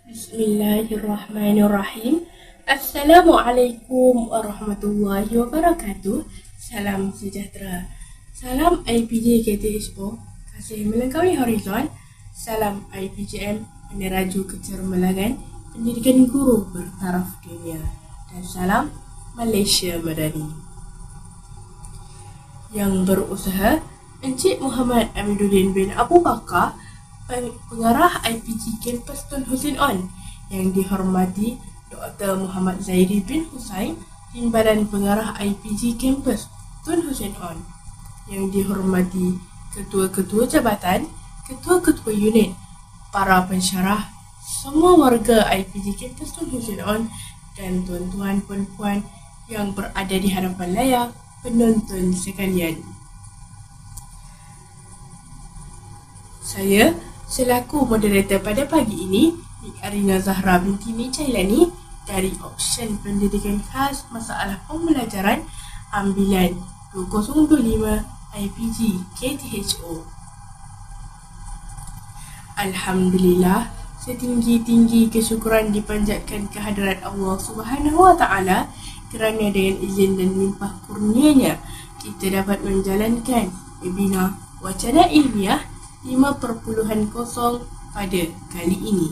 Bismillahirrahmanirrahim. Assalamualaikum warahmatullahi wabarakatuh. Salam sejahtera. Salam IPJ KTHO. Kasih melengkapi horizon. Salam IPJM Peneraju Kecermelangan Pendidikan Guru Bertaraf Dunia. Dan salam Malaysia Madani. Yang berusaha Encik Muhammad Amiduddin bin Abu Bakar, Pengarah IPG Kampus Tun Hussein On, yang dihormati Dr. Muhammad Zairi bin Husain, Timbalan Pengarah IPG Kampus Tun Hussein On, yang dihormati Ketua-Ketua Jabatan, Ketua-Ketua Unit, para pensyarah, semua warga IPG Kampus Tun Hussein On, dan tuan-tuan puan-puan yang berada di hadapan layar penonton sekalian. Saya selaku moderator pada pagi ini, Nik Arina Zahra binti Nik Cailani dari Option Pendidikan Khas Masalah Pembelajaran Ambilan 2025 IPG KTHO. Alhamdulillah, setinggi-tinggi kesyukuran dipanjatkan kehadirat Allah Subhanahu Wa Taala kerana dengan izin dan limpah kurnianya kita dapat menjalankan webinar Wacana Ilmiah 5.0 pada kali ini.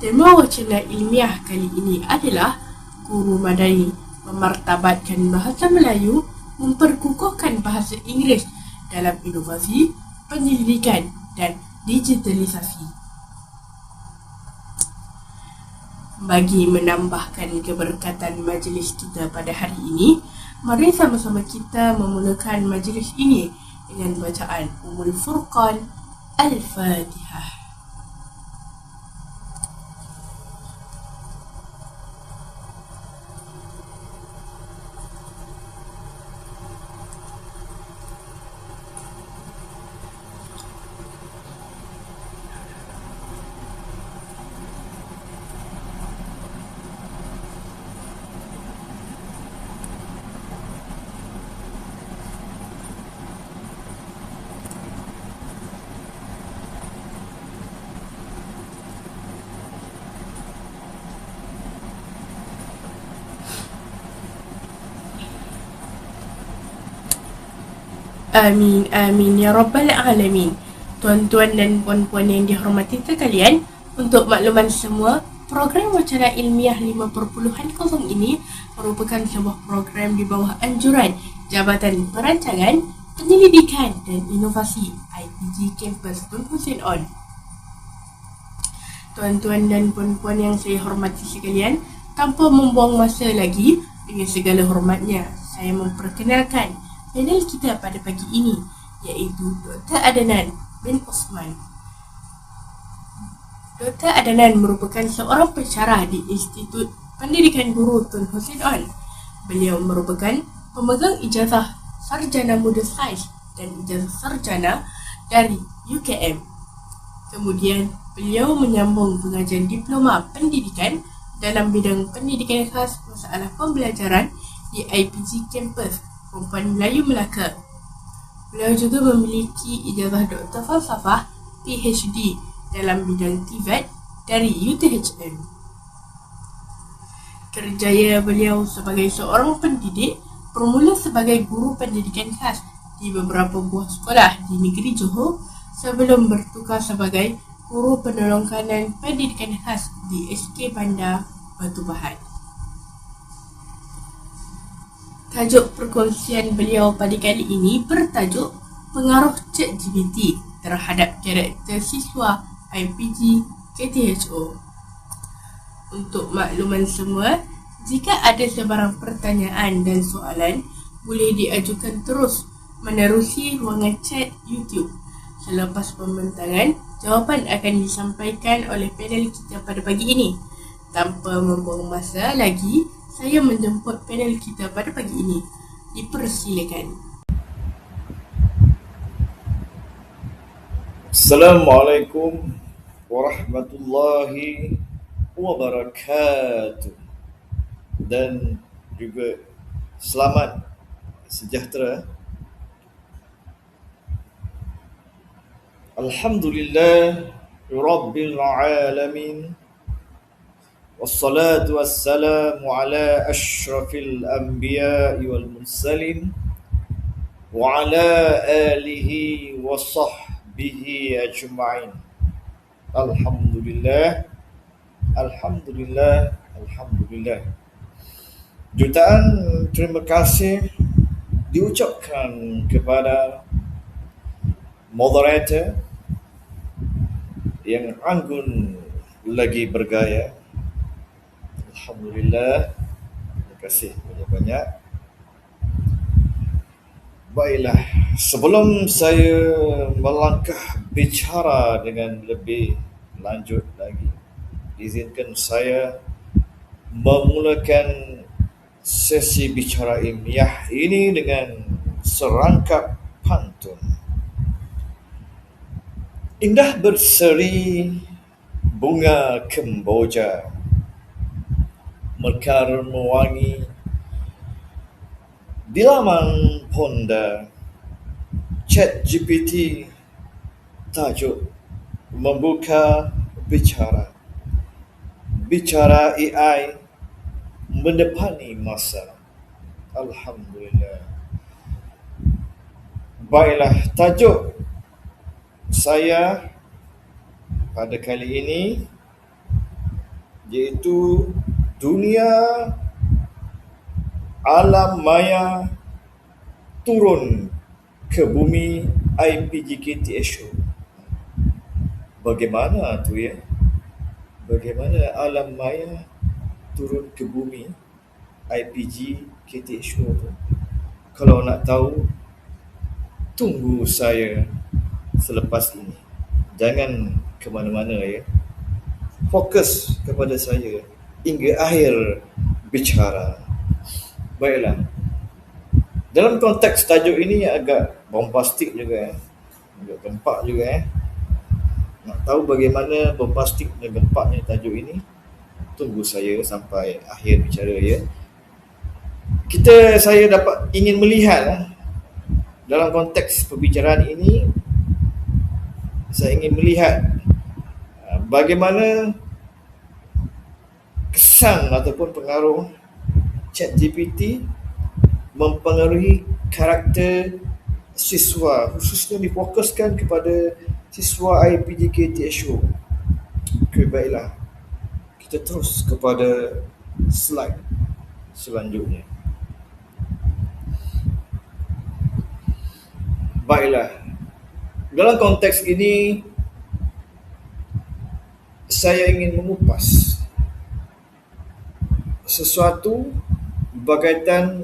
Tema wacana ilmiah kali ini adalah Guru Madani memartabatkan bahasa Melayu, memperkukuhkan bahasa Inggeris dalam inovasi, penyelidikan dan digitalisasi. Bagi menambahkan keberkatan majlis kita pada hari ini, mari sama-sama kita memulakan majlis ini dengan bacaan Ummul Furqan Al-Fatihah. Amin, amin ya rabbal alamin. Tuan-tuan dan puan-puan yang dihormati sekalian, untuk makluman semua, program wacana ilmiah 5.0 ini merupakan sebuah program di bawah anjuran Jabatan Perancangan, Penyelidikan dan Inovasi IPG Kampus Tun Hussein On. Tuan-tuan dan puan-puan yang saya hormati sekalian, tanpa membuang masa lagi, dengan segala hormatnya, saya memperkenalkan panel kita pada pagi ini, iaitu Dr. Adnan bin Osman. Dr. Adnan merupakan seorang pensyarah di Institut Pendidikan Guru Tun Hussein On. Beliau merupakan pemegang ijazah Sarjana Muda Sains dan ijazah Sarjana dari UKM. Kemudian, beliau menyambung pengajian Diploma Pendidikan dalam bidang pendidikan khas masalah pembelajaran di IPG Kampus Perempuan Melayu Melaka. Beliau juga memiliki ijazah Doktor Falsafah PhD dalam bidang TVET dari UTHM. Kerjaya beliau sebagai seorang pendidik bermula sebagai guru pendidikan khas di beberapa buah sekolah di negeri Johor sebelum bertukar sebagai guru penolong kanan pendidikan khas di SK Bandar Batu Pahat. Tajuk perkongsian beliau pada kali ini bertajuk Pengaruh ChatGPT terhadap karakter siswa IPG KTHO. Untuk makluman semua, jika ada sebarang pertanyaan dan soalan, boleh diajukan terus menerusi ruangan chat YouTube. Selepas pembentangan, jawapan akan disampaikan oleh panel kita pada pagi ini. Tanpa membuang masa lagi, saya menjemput panel kita pada pagi ini. Dipersilakan. Assalamualaikum warahmatullahi wabarakatuh. Dan juga selamat sejahtera Alhamdulillah Rabbil Alamin. Wassalatu wassalamu ala ashrafil anbiya wal mursalin wa ala alihi wa sahbihi ajma'in. Alhamdulillah, Alhamdulillah, Alhamdulillah. Jutaan terima kasih diucapkan kepada moderator yang anggun lagi bergaya. Alhamdulillah. Terima kasih banyak-banyak. Baiklah, sebelum saya melangkah bicara dengan lebih lanjut lagi, izinkan saya memulakan sesi bicara ilmiah ini dengan serangkap pantun. Indah berseri bunga kemboja, mekar mewangi di laman Ponda. ChatGPT tajuk membuka bicara. Bicara AI mendepani masa. Alhamdulillah. Baiklah, tajuk saya pada kali ini iaitu dunia alam maya turun ke bumi IPGKTSO. Bagaimana tu ya? Bagaimana alam maya turun ke bumi IPGKTSO tu? Kalau nak tahu, tunggu saya selepas ini. Jangan ke mana-mana ya. Fokus kepada saya hingga akhir bicara. Baiklah. Dalam konteks tajuk ini agak bombastik juga agak gempak juga Nak tahu bagaimana bombastik dan gempaknya tajuk ini? Tunggu saya sampai akhir bicara ya. Saya dapat ingin melihat dalam konteks perbicaraan ini, saya ingin melihat bagaimana kesan ataupun pengaruh ChatGPT mempengaruhi karakter siswa, khususnya difokuskan kepada siswa IPGKTSO. Okay, baiklah. Kita terus kepada slide selanjutnya. Baiklah. Dalam konteks ini, saya ingin mengupas sesuatu berkaitan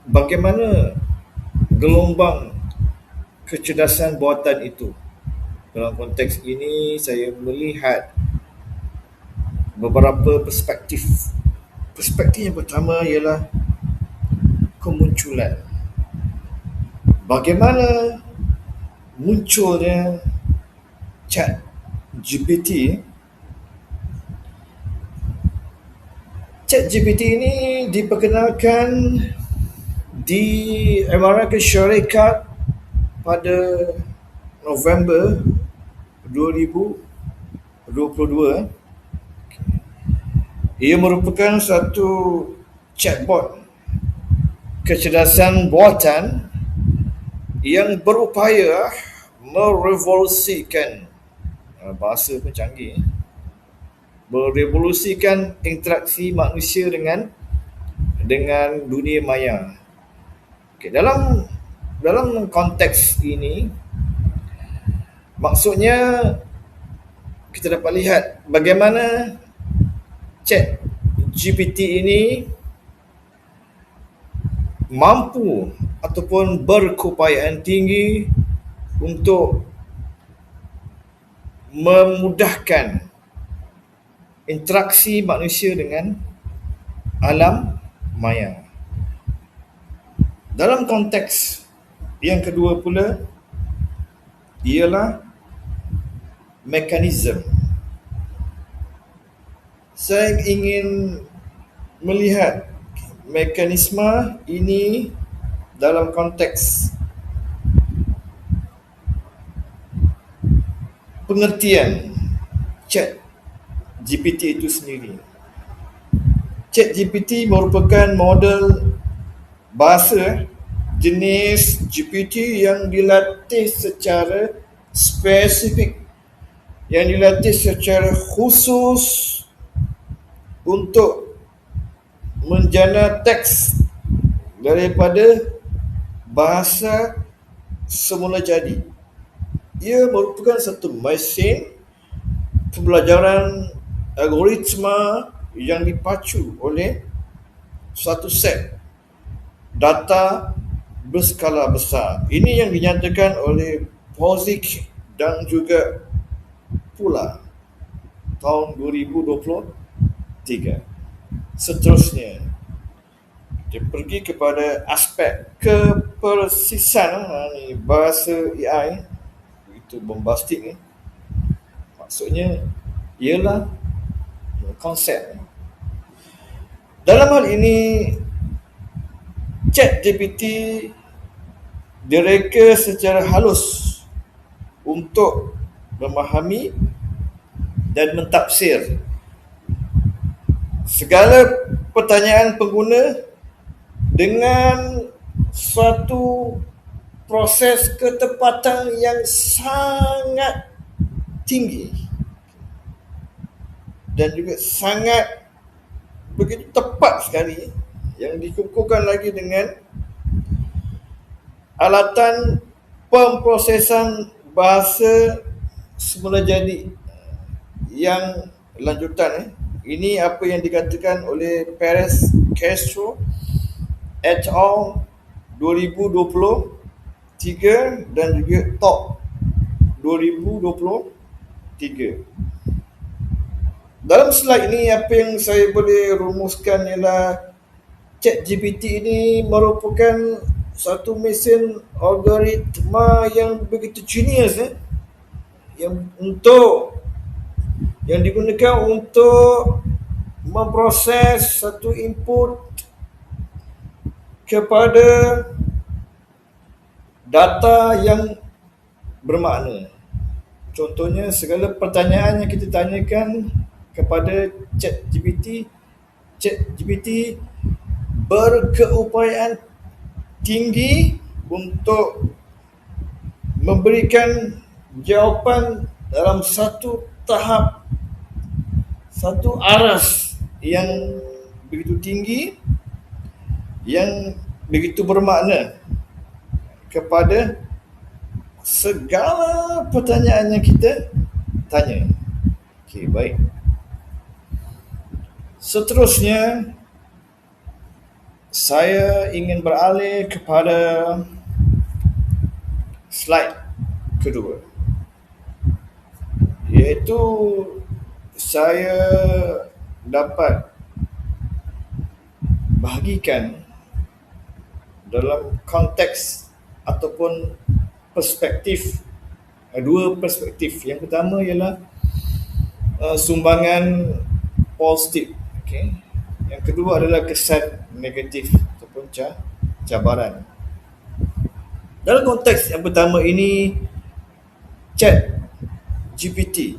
bagaimana gelombang kecerdasan buatan itu. Dalam konteks ini, saya melihat beberapa perspektif. Perspektif yang pertama ialah kemunculan. Bagaimana munculnya ChatGPT. ChatGPT ini diperkenalkan di Amerika Syarikat pada November 2022. Ia merupakan satu chatbot kecerdasan buatan yang berupaya merevolusikan, bahasa pun canggih, merevolusikan interaksi manusia dengan dunia maya. Okay, dalam konteks ini, maksudnya kita dapat lihat bagaimana ChatGPT ini mampu ataupun berkeupayaan tinggi untuk memudahkan interaksi manusia dengan alam maya. Dalam konteks yang kedua pula ialah mekanisme. Saya ingin melihat mekanisme ini dalam konteks pengertian Chat GPT itu sendiri. Chat GPT merupakan model bahasa jenis GPT yang dilatih secara spesifik, yang dilatih secara khusus untuk menjana teks daripada bahasa semula jadi. Ia merupakan satu mesin pembelajaran algoritma yang dipacu oleh satu set data berskala besar. Ini yang dinyatakan oleh Posik dan juga pula tahun 2023. Seterusnya, dia pergi kepada aspek kepersisan bahasa AI. Itu bombastik. Maksudnya ialah konsep. Dalam hal ini, ChatGPT direka secara halus untuk memahami dan mentafsir segala pertanyaan pengguna dengan suatu proses ketepatan yang sangat tinggi dan juga sangat begitu tepat sekali, yang dikukuhkan lagi dengan alatan pemprosesan bahasa semula jadi yang lanjutan. Ini apa yang dikatakan oleh Perez Castro et al. 2023 dan juga Top 2023. Dalam slide ini, apa yang saya boleh rumuskan ialah ChatGPT ini merupakan satu mesin algoritma yang begitu genius, yang digunakan untuk memproses satu input kepada data yang bermakna. Contohnya, segala pertanyaan yang kita tanyakan kepada ChatGPT berkeupayaan tinggi untuk memberikan jawapan dalam satu tahap, satu aras yang begitu tinggi, yang begitu bermakna kepada segala pertanyaan yang kita tanya. Okey, baik. Seterusnya, saya ingin beralih kepada slide kedua, iaitu saya dapat bahagikan dalam konteks ataupun perspektif, dua perspektif. Yang pertama ialah sumbangan positif, okay. Yang kedua adalah kesan negatif ataupun cabaran. Dalam konteks yang pertama ini, ChatGPT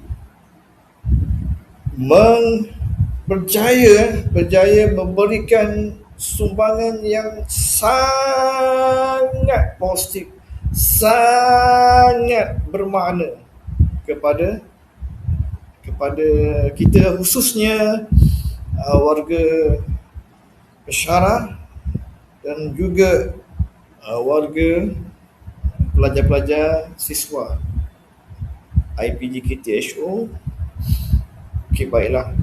berjaya memberikan sumbangan yang sangat positif, sangat bermakna kepada kita, khususnya warga pensyarah dan juga warga pelajar-pelajar siswa IPG KTHO. Okey, baiklah.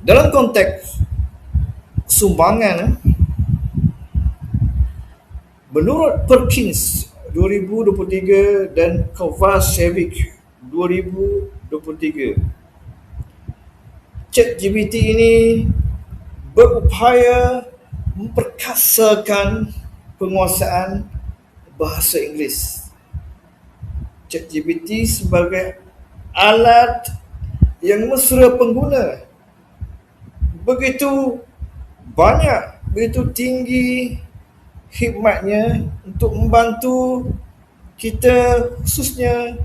Dalam konteks sumbangan, menurut Perkins 2023 dan Kovacevic 2023, ChatGPT ini berupaya memperkasakan penguasaan bahasa Inggeris. ChatGPT sebagai alat yang mesra pengguna begitu banyak, begitu tinggi khidmatnya untuk membantu kita khususnya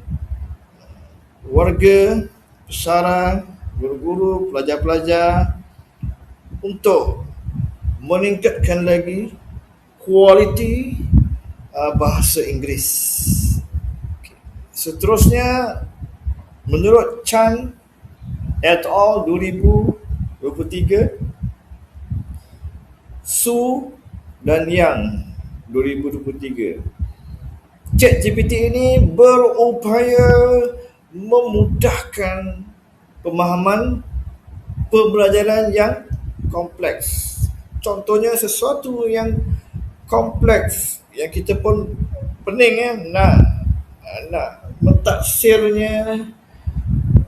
warga, pesara, guru-guru, pelajar-pelajar untuk meningkatkan lagi kualiti bahasa Inggeris. Seterusnya, menurut Chan et al. 2023, Su dan Yang 2023, ChatGPT ini berupaya memudahkan pemahaman pembelajaran yang kompleks. Contohnya sesuatu yang kompleks yang kita pun pening nak mentafsirnya,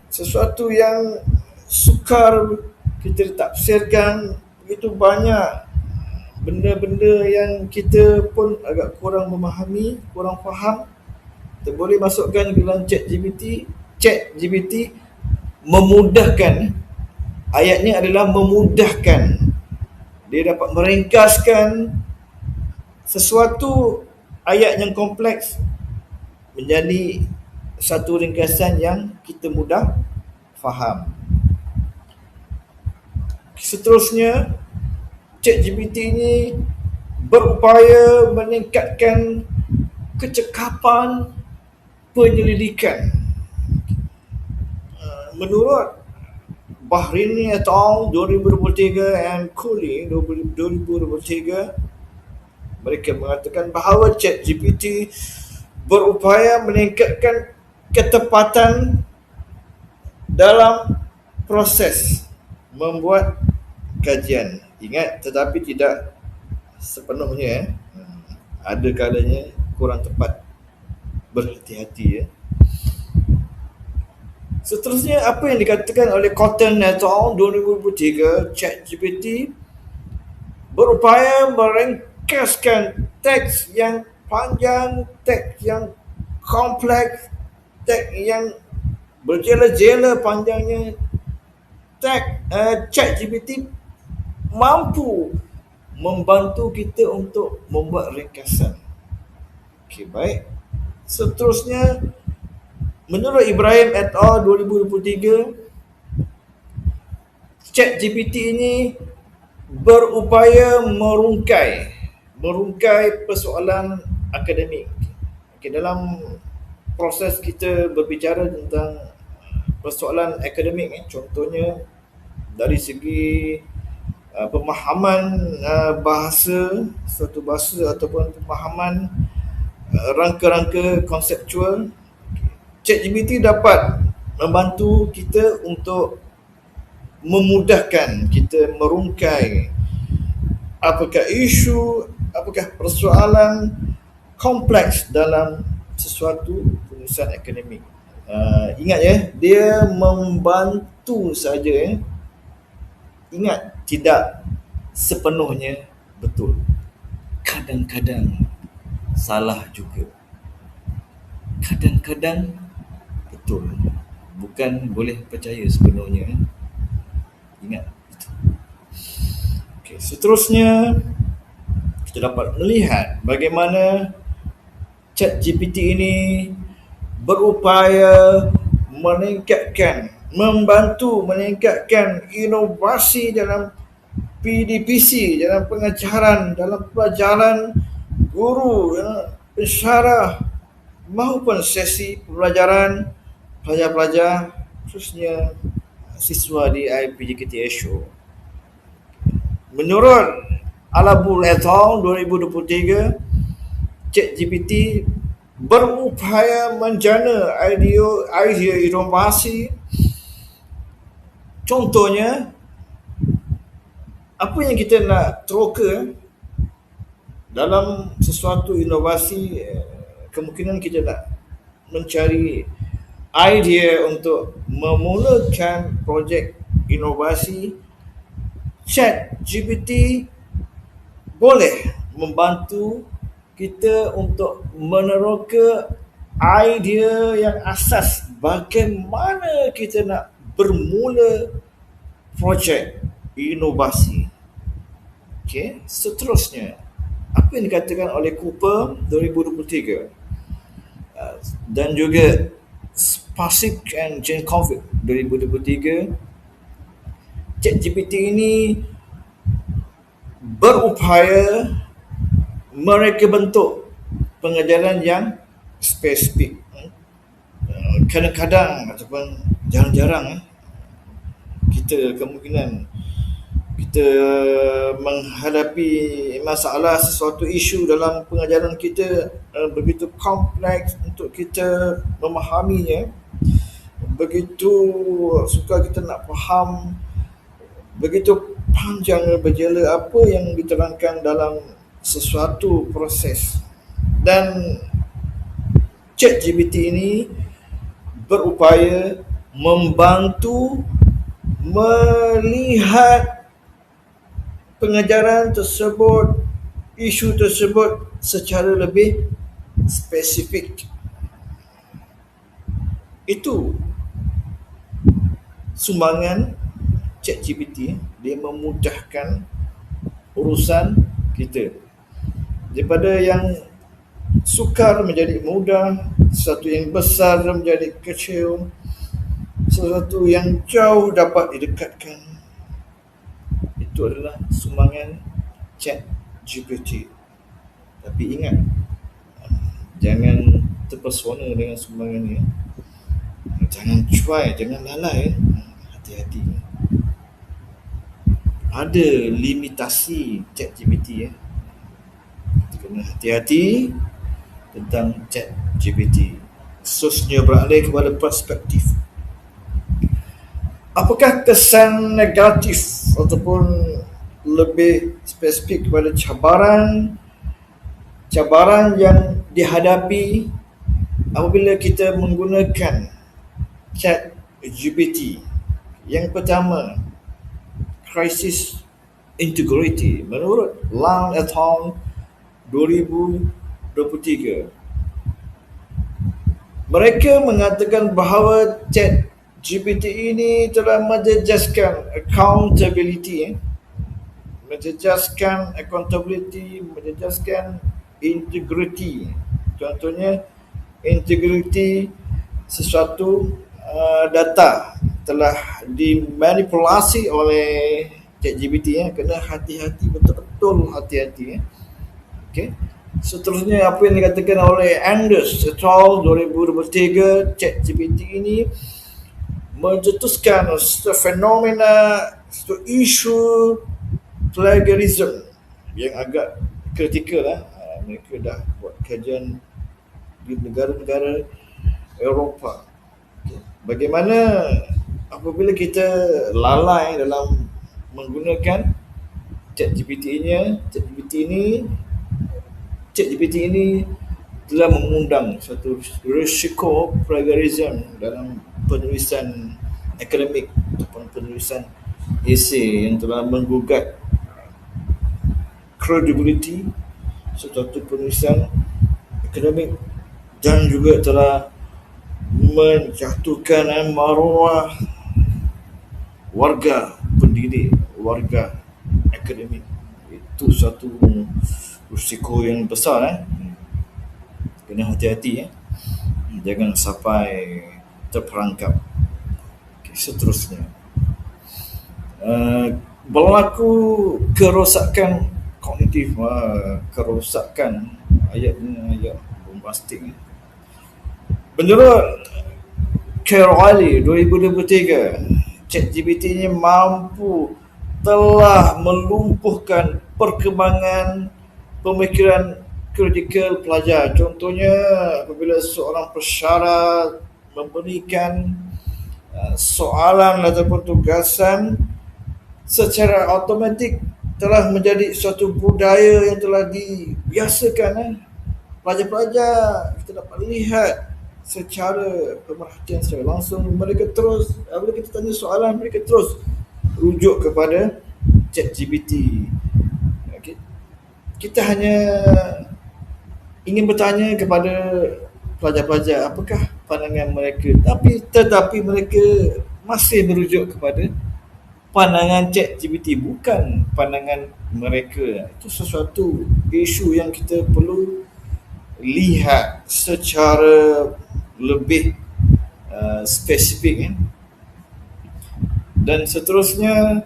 sesuatu yang sukar kita tafsirkan, begitu banyak benda-benda yang kita pun agak kurang memahami, kurang faham. Kita boleh masukkan ke dalam ChatGPT memudahkan. Ayatnya adalah memudahkan. Dia dapat meringkaskan sesuatu ayat yang kompleks menjadi satu ringkasan yang kita mudah faham. Seterusnya, ChatGPT ini berupaya meningkatkan kecekapan penyelidikan. Menurut Bahrini et al. 2023 and Cooley 2023, mereka mengatakan bahawa ChatGPT berupaya meningkatkan ketepatan dalam proses membuat kajian. Ingat, tetapi tidak sepenuhnya. Ada kalanya kurang tepat. Berhati-hati. Seterusnya, apa yang dikatakan oleh Cotton et al. 2023, ChatGPT berupaya meringkaskan teks yang panjang, teks yang kompleks, teks yang berjela-jela panjangnya. ChatGPT mampu membantu kita untuk membuat ringkasan. Okey, baik. Seterusnya, menurut Ibrahim et al. 2023, ChatGPT ini berupaya merungkai persoalan akademik. Okay, dalam proses kita berbicara tentang persoalan akademik, contohnya dari segi pemahaman bahasa, suatu bahasa ataupun pemahaman rangka-rangka konseptual, ChatGPT dapat membantu kita untuk memudahkan kita merungkai apakah isu, apakah persoalan kompleks dalam sesuatu penulisan akademik. Ingat ya, dia membantu saja. Ingat, tidak sepenuhnya betul. Kadang-kadang salah juga. Kadang-kadang betul. Bukan boleh percaya sepenuhnya. Ingat itu. Okey, seterusnya kita dapat melihat bagaimana ChatGPT ini berupaya membantu meningkatkan inovasi dalam PDPC, dalam pengajaran, dalam pelajaran guru, pensyarah maupun sesi pembelajaran pelajar-pelajar, khususnya siswa di IPGKTHO. Menurut Alabul et al. 2023, ChatGPT berupaya menjana idea inovasi. Contohnya, apa yang kita nak teroka dalam sesuatu inovasi, kemungkinan kita nak mencari idea untuk memulakan projek inovasi. ChatGPT boleh membantu kita untuk meneroka idea yang asas bagaimana kita nak bermula projek inovasi. Okey, seterusnya, apa yang dikatakan oleh Cooper 2023? dan juga Spacek and Jane Conflict 2023. ChatGPT ini berupaya mereka bentuk pengajaran yang spesifik. Kadang-kadang ataupun jarang-jarang kita kemungkinan kita menghadapi masalah sesuatu isu dalam pengajaran kita begitu kompleks untuk kita memahaminya, begitu sukar kita nak faham, begitu panjang berjela apa yang diterangkan dalam sesuatu proses. Dan ChatGPT ini berupaya membantu melihat pengajaran tersebut, isu tersebut secara lebih spesifik. Itu sumbangan ChatGPT. Dia memudahkan urusan kita. Daripada yang sukar menjadi mudah, sesuatu yang besar menjadi kecil, sesuatu yang jauh dapat didekatkan. Itu adalah sumbangan ChatGPT. Tapi ingat, jangan terpesona dengan sumbangan ini. Jangan cuai, jangan lalai. Hati-hati. Ada limitasi ChatGPT. Kita kena hati-hati tentang ChatGPT. Khususnya beralih kepada perspektif. Apakah kesan negatif ataupun lebih spesifik kepada cabaran yang dihadapi apabila kita menggunakan ChatGPT? Yang pertama, krisis integrity. Menurut Lam et al. 2023, mereka mengatakan bahawa ChatGPT ini telah menjejaskan accountability, menjejaskan integrity. Contohnya, integrity sesuatu data telah dimanipulasi oleh ChatGPT. Kena hati-hati, betul-betul hati-hati. Okay. Seterusnya, apa yang dikatakan oleh Anders et al. 2023, ChatGPT ini mencetuskan fenomena isu plagiarism yang agak kritikal lah. Mereka dah buat kajian di negara-negara Eropah. Bagaimana apabila kita lalai dalam menggunakan ChatGPT ini telah mengundang satu risiko plagiarism dalam penulisan akademik ataupun penulisan esei yang telah menggugat credibility suatu penulisan akademik dan juga telah menjatuhkan maruah warga pendidik, warga akademik. Itu satu risiko yang besar. Kena hati-hati. Jangan sampai terperangkap. Okay, seterusnya, berlaku kerosakan kognitif. Kerosakan, ayat bombastik. Menurut Carolli 2023, ChatGPT ini telah melumpuhkan perkembangan pemikiran kritikal pelajar. Contohnya, apabila seorang pesyarat memberikan soalan ataupun tugasan, secara automatik telah menjadi suatu budaya yang telah dibiasakan. Pelajar-pelajar kita dapat lihat secara pemerhatian secara langsung, mereka terus, apabila kita tanya soalan, mereka terus rujuk kepada ChatGPT. Okay. Kita hanya ingin bertanya kepada pelajar-pelajar apakah pandangan mereka, tetapi mereka masih merujuk kepada pandangan ChatGPT, bukan pandangan mereka. Itu sesuatu isu yang kita perlu lihat secara lebih spesifik, dan seterusnya,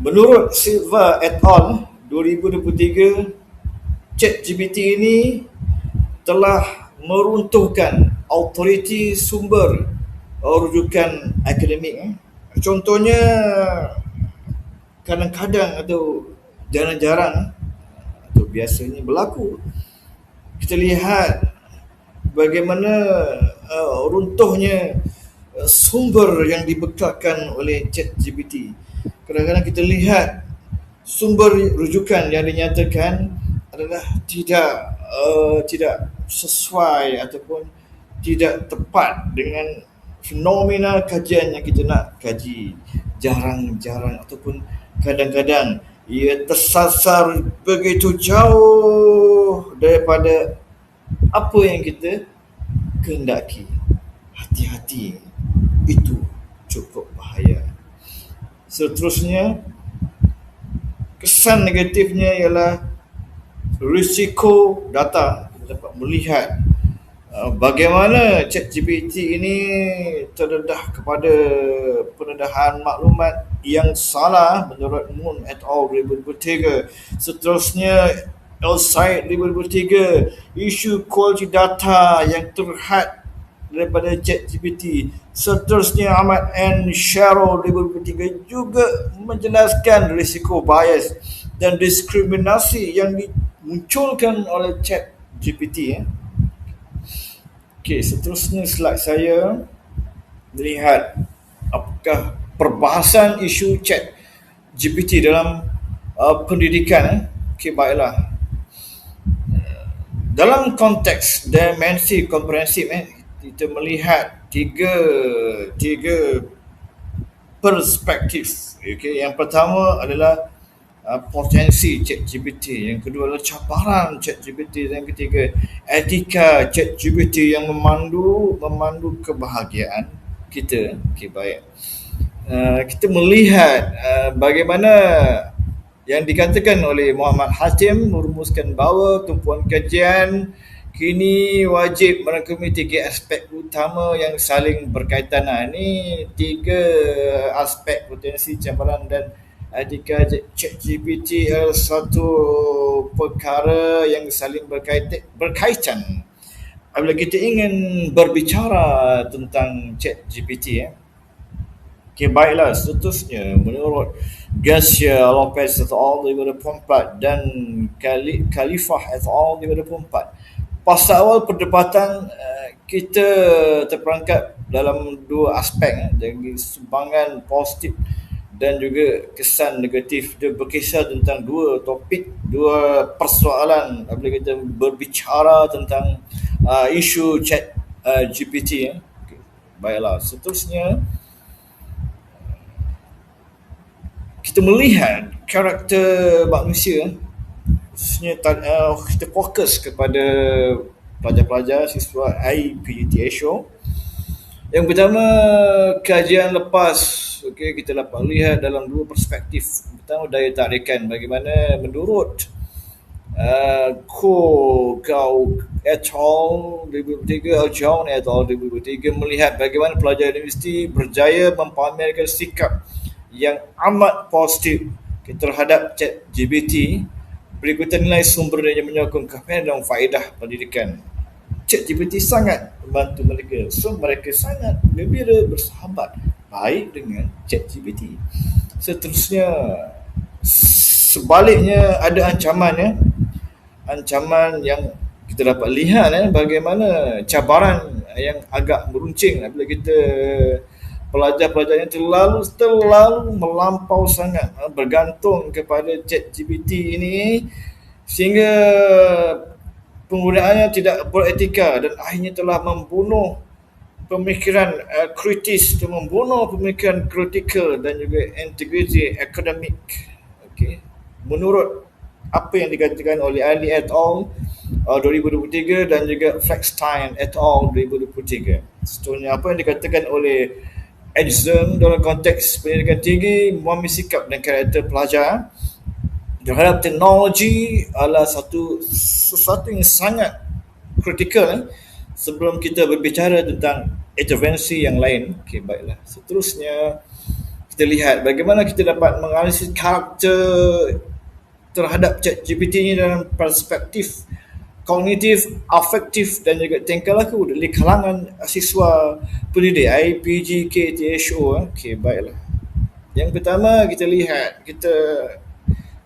menurut Silva et al. 2023, ChatGPT ini telah meruntuhkan autoriti sumber rujukan akademik. Contohnya, kadang-kadang atau jarang-jarang atau biasanya berlaku, kita lihat bagaimana runtuhnya sumber yang dibekalkan oleh ChatGPT. Kadang-kadang kita lihat sumber rujukan yang dinyatakan adalah tidak sesuai ataupun tidak tepat dengan fenomena kajian yang kita nak kaji. Jarang-jarang ataupun kadang-kadang ia tersasar begitu jauh daripada apa yang kita kehendaki. Hati-hati, itu cukup bahaya. Seterusnya, kesan negatifnya ialah risiko data. Kita dapat melihat bagaimana ChatGPT ini terdedah kepada pendedahan maklumat yang salah menurut Moon et al. 2023. Seterusnya, Elsaid 2023, isu kualiti data yang terhad daripada ChatGPT. Seterusnya, Ahmad and Cheryl 2023 juga menjelaskan risiko bias dan diskriminasi yang dimunculkan oleh ChatGPT. Okey, seterusnya slide saya melihat apakah perbahasan isu ChatGPT dalam pendidikan. Okey, baiklah. Dalam konteks dimensi komprehensif, kita melihat tiga perspektif. Okay. Yang pertama adalah potensi ChatGPT, yang kedua adalah cabaran ChatGPT, dan yang ketiga etika ChatGPT yang memandu kebahagiaan kita. Okay, baik. Kita melihat bagaimana yang dikatakan oleh Muhammad Hatim merumuskan bahawa tumpuan kajian kini wajib merangkumi tiga aspek utama yang saling berkaitan. Ini tiga aspek: potensi, cabaran dan etika ChatGPT adalah satu perkara yang saling berkaitan. Apabila kita ingin berbicara tentang ChatGPT, okay, baiklah. Seterusnya, menurut Garcia Lopez et al. 2024 dan Khalifah et al. 2024, pada awal perdebatan kita terperangkap dalam dua aspek, dari sumbangan positif dan juga kesan negatif. Dia berkisar tentang dua topik, dua persoalan apabila kita berbicara tentang isu ChatGPT. Okay. Baiklah, seterusnya kita melihat karakter manusia. Khususnya kita fokus kepada pelajar-pelajar siswa IPTSO. Yang pertama, kajian lepas, okay, kita dapat lihat dalam dua perspektif. Pertama, daya tarikan. Bagaimana menurut Gao et al. 2023, John et al. 2023 melihat bagaimana pelajar universiti berjaya mempamerkan sikap yang amat positif terhadap ChatGPT. Berikutan nilai sumber yang menyokong kehadiran dan faedah pendidikan. ChatGPT sangat membantu mereka. So, mereka sangat gembira bersahabat baik dengan ChatGPT. Seterusnya, sebaliknya ada ancaman, ancaman yang kita dapat lihat bagaimana cabaran yang agak meruncing apabila kita pelajar-pelajar yang terlalu melampau sangat bergantung kepada ChatGPT ini, sehingga penggunaannya tidak beretika dan akhirnya telah membunuh pemikiran kritis, membunuh pemikiran kritikal dan juga integriti akademik. Okay. Menurut apa yang dikatakan oleh Ali et al. 2023 dan juga Fleckstein et al. 2023. Seterusnya, apa yang dikatakan oleh Edson dalam konteks pendidikan tinggi, memahami sikap dan karakter pelajar terhadap teknologi adalah sesuatu yang sangat kritikal sebelum kita berbicara tentang intervensi yang lain. Okey, baiklah. Seterusnya kita lihat bagaimana kita dapat menganalisis karakter terhadap ChatGPT ini dalam perspektif kognitif, afektif dan juga tingkah laku dari kalangan siswa pendidik IPG KTHO. Okey, baiklah. Yang pertama kita lihat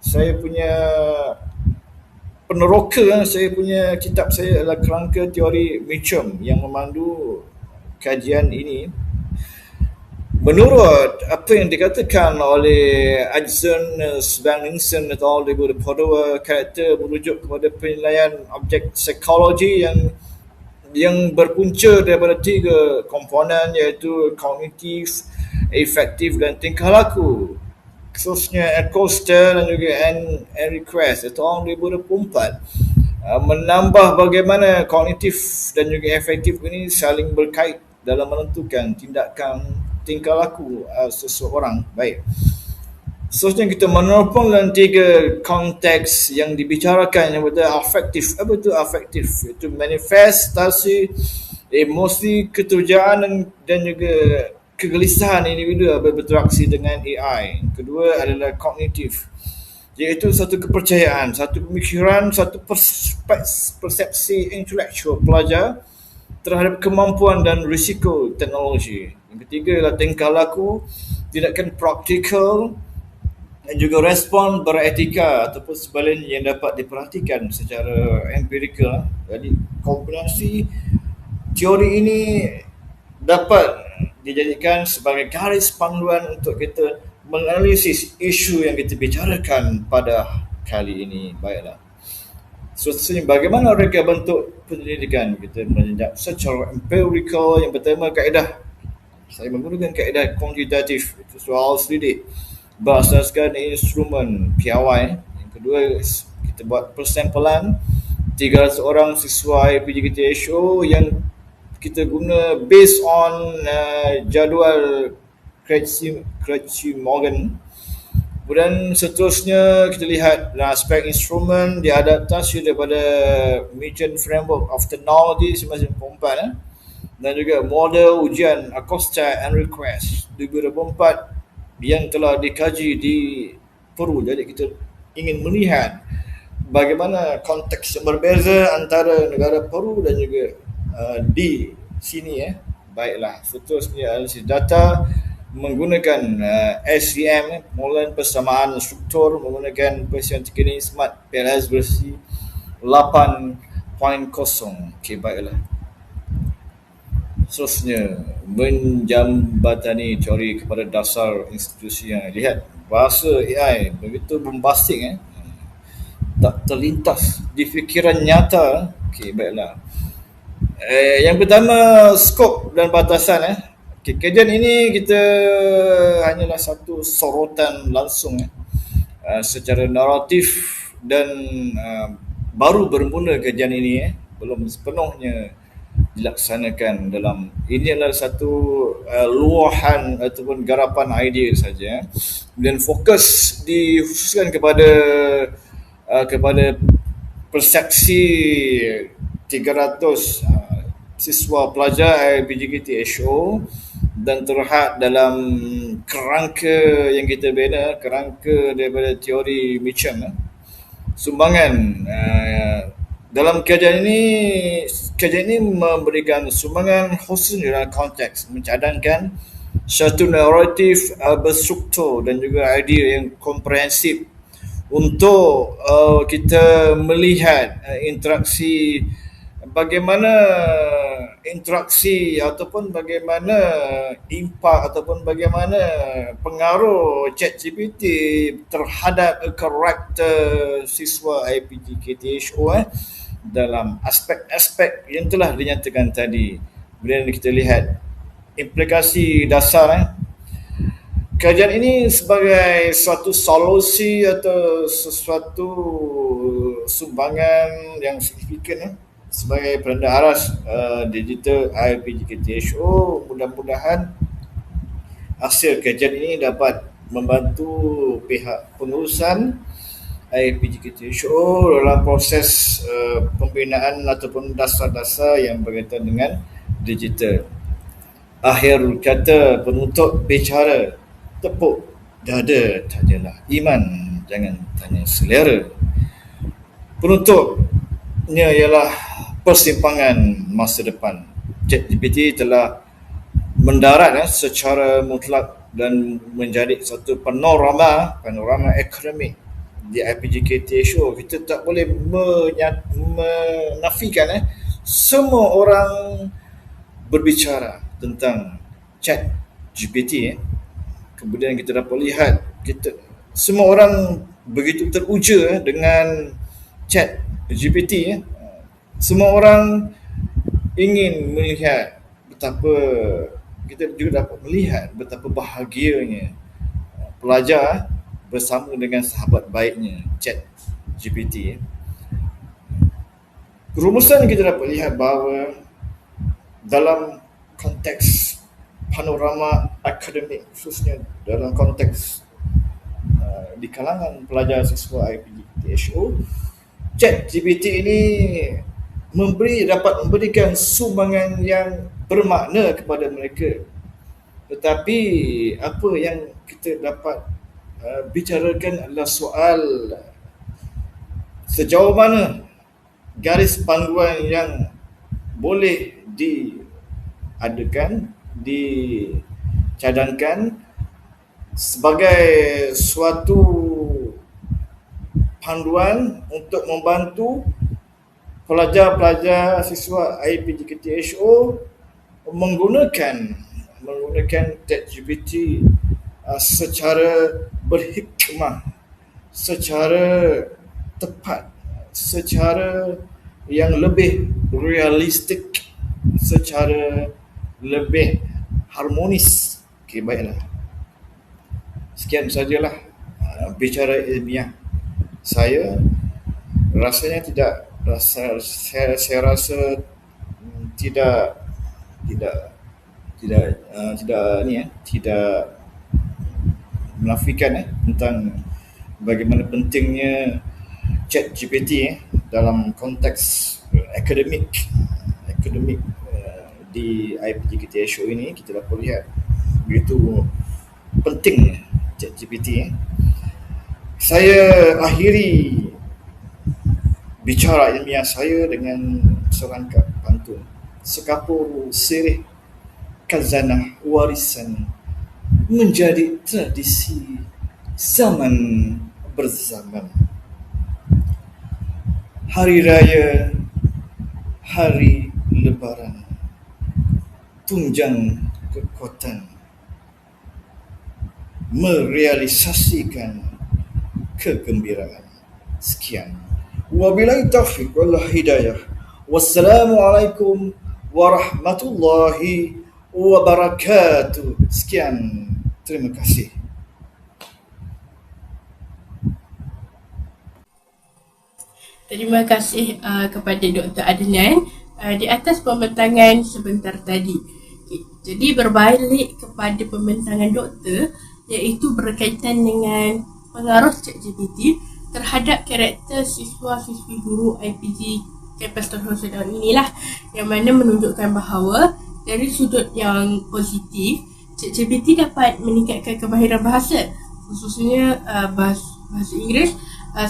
saya punya peneroka, saya punya kitab saya adalah Kerangka Teori Mitchum yang memandu kajian ini. Menurut apa yang dikatakan oleh Adson, Sven-Nielsen et al. Di Padua, karakter merujuk kepada penilaian objek psikologi yang berpunca daripada 3 komponen, iaitu kognitif, efektif dan tingkah laku. Khususnya Acosta dan juga Henry Quest et al. 2024 menambah bagaimana kognitif dan juga efektif ini saling berkait dalam menentukan tingkah laku seseorang. Baik. Seterusnya kita menopang dalam 3 konteks yang dibicarakan, yang pertama afektif. Apa itu afektif? Itu manifestasi emosi, keterjaan dan juga kegelisahan individu berinteraksi dengan AI. Kedua adalah kognitif, iaitu satu kepercayaan, satu pemikiran, satu persepsi intelektual pelajar terhadap kemampuan dan risiko teknologi. Yang ketiga adalah tingkah laku, tindakan praktikal dan juga respon beretika ataupun sebaliknya yang dapat diperhatikan secara empirikal. Jadi kombinasi teori ini dapat dijadikan sebagai garis panduan untuk kita menganalisis isu yang kita bicarakan pada kali ini. Baiklah. Seterusnya, bagaimana reka bentuk penyelidikan? Kita menjejak secara empirikal. Yang pertama, kaedah. Saya menggunakan kaedah kuantitatif, itu soal selidik berasaskan instrumen piawai. Yang kedua, kita buat persampalan 300 orang siswa IPG-KTHO yang kita guna based on jadual Crutchley-Morgan. Kemudian seterusnya kita lihat aspek instrumen diadaptasi daripada Mitchum Framework of Technology 1994 dan juga model ujian Acosta and Request 2024 yang telah dikaji di Peru. Jadi kita ingin melihat bagaimana konteks yang berbeza antara negara Peru dan juga di sini. Baiklah, seterusnya analisis data menggunakan SVM, pengulangan persamaan struktur menggunakan versi ini Smart PLS versi 8.0. Okey, baiklah. Seterusnya, menjambatani teori kepada dasar institusi yang lihat bahasa AI begitu bombastik, tak terlintas di fikiran nyata. Okey, baiklah. Yang pertama, skop dan batasan. Okay, kajian ini kita hanyalah satu sorotan langsung secara naratif dan baru bermula kajian ini, belum sepenuhnya dilaksanakan dalam ini adalah satu luahan ataupun garapan idea saja. Dan fokus dikhususkan kepada persepsi 300 siswa pelajar IPG-KTHO dan terhad dalam kerangka yang kita bina, kerangka daripada teori Mitchum. Sumbangan dalam kajian ini memberikan sumbangan khusus dalam konteks mencadangkan satu naratif berstruktur dan juga idea yang komprehensif untuk kita melihat bagaimana interaksi ataupun bagaimana impak ataupun bagaimana pengaruh ChatGPT terhadap karakter siswa IPG-KTHO dalam aspek-aspek yang telah dinyatakan tadi. Kemudian kita lihat implikasi dasar. Kajian ini sebagai suatu solusi atau sesuatu sumbangan yang signifikan sebagai penanda aras digital IPG-KTHO. Mudah-mudahan hasil kajian ini dapat membantu pihak pengurusan IPGKTHO dalam proses pembinaan ataupun dasar-dasar yang berkaitan dengan digital. Akhir kata penutup bicara, tepuk dada tanyalah iman, jangan tanya selera. Penutupnya ialah persimpangan masa depan. ChatGPT telah mendarat secara mutlak dan menjadi satu panorama akademik di IPGKTHO. Kita tak boleh menafikan semua orang berbicara tentang ChatGPT. Kemudian kita dapat lihat semua orang begitu teruja dengan ChatGPT. Semua orang ingin melihat betapa, kita juga dapat melihat betapa bahagianya pelajar bersama dengan sahabat baiknya ChatGPT. Rumusan kita dapat lihat bahawa dalam konteks panorama akademik, khususnya dalam konteks di kalangan pelajar siswa IPGTHO, ChatGPT ini dapat memberikan sumbangan yang bermakna kepada mereka. Tetapi apa yang kita dapat bicarakan adalah soal sejauh mana garis panduan yang boleh diadakan, dicadangkan sebagai suatu panduan untuk membantu pelajar-pelajar siswa IPGKTHO menggunakan ChatGPT secara berhikmah, secara tepat, secara yang lebih realistik, secara lebih harmonis. Okey, baiklah. Sekian sajalah bicara ilmiah saya. Rasanya saya rasa tidak menafikan tentang bagaimana pentingnya ChatGPT dalam konteks akademik di IPGKTHO ini. Kita dapat lihat begitu pentingnya ChatGPT. Saya akhiri bicara ilmiah saya dengan seorang pantun. Sekapur sirih khazanah warisan menjadi tradisi zaman berzaman. Hari raya, hari lebaran, tunjang kekuatan merealisasikan kegembiraan. Sekian. Wabillahi taufiq wal hidayah. Wassalamualaikum warahmatullahi wabarakatuh. Sekian. Terima kasih. Terima kasih kepada Dr. Adnan di atas pembentangan sebentar tadi. Okay. Jadi berbalik kepada pembentangan doktor, iaitu berkaitan dengan pengaruh ChatGPT terhadap karakter siswa-siswi guru IPG Campus Tun Hussein inilah, yang mana menunjukkan bahawa dari sudut yang positif, ChatGPT dapat meningkatkan kemahiran bahasa, khususnya bahasa Inggeris,